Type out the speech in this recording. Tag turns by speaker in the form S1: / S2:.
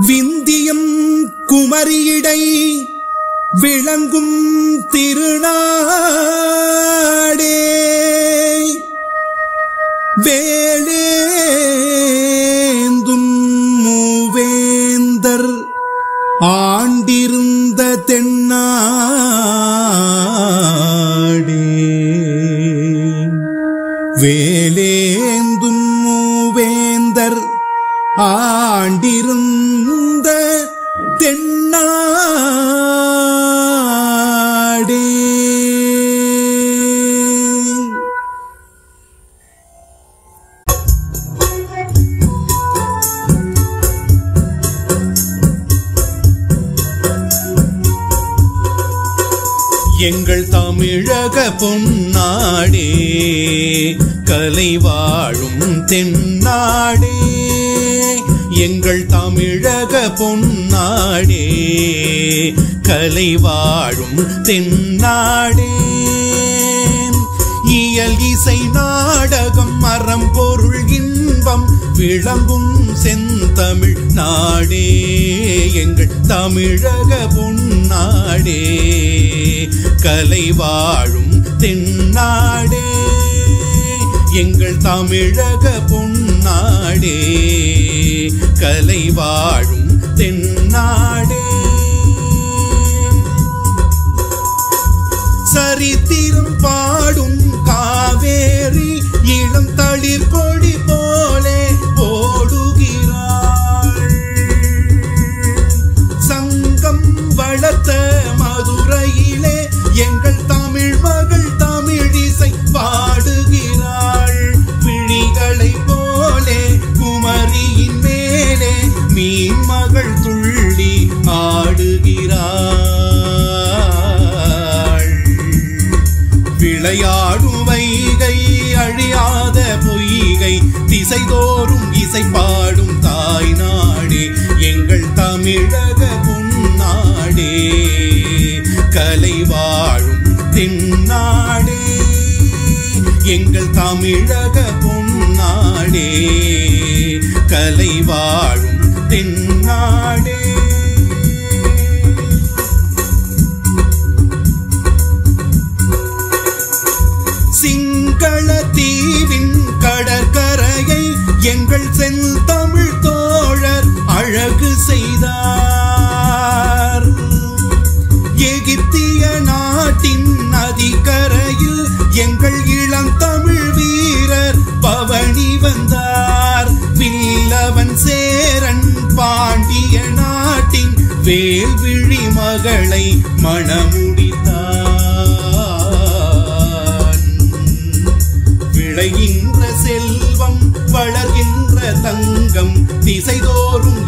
S1: விந்தியம் குமரியிடை விளங்கும் திருநாடே வேளேந்தும் மூவேந்தர் ஆண்டிருந்த தென்னாடே வேளேந்தும் மூவேந்தர் ஆண்டிருந்த தென்னாடே. எங்கள் தமிழக பொன்னாடே கலை வாழும் தென்னாடே எங்கள் தமிழக பொன்னாடே கலை வாழும் தென்னாடே இயல் இசை நாடகம் அறம் பொருள் இன்பம் விளங்கும் செந்தமிழ் நாடே எங்கள் தமிழக பொன்னாடே கலை வாழும் தென்னாடே எங்கள் தமிழக பொன்னாடே கலை வாழும் தென்னாடே. சரித்திரம் பாடும் காவேரி இளம் தளிர் கொடி போலே ஓடுகிறாள். சங்கம் வளர்த்த மதுரையிலே எங்கள் தமிழ் மகள் தமிழிசை பாடுகிறாள். விழிகளை போலே குமரியின் மேலே மீன் மகள் துள்ளி ஆடுகிறாள். விளையாடும் வைகை அழியாத பொய்கை திசைதோறும் இசை பாடும் தாய் நாடே எங்கள் தமிழக பொன்னாடே கலை வாழும் தென்னாடே எங்கள் தமிழக பொன்னாடே கலை வாழும் தென்னாடே. சிங்கள தீவின் கடற்கரையை எங்கள் செந்தமிழ் தோழர் அழகு செய்தார். எகிப்திய நாட்டின் நதிக்கரையில் எங்கள் இளந்தமிழ் வீரர் பவனி வந்தார். வில்லவன் சேரன் பாண்டிய நாட்டின் வேல்விழி மகளை மணமுடித்தான். விளைகின்ற செல்வம் வளர்கின்ற தங்கம் திசைதோறும்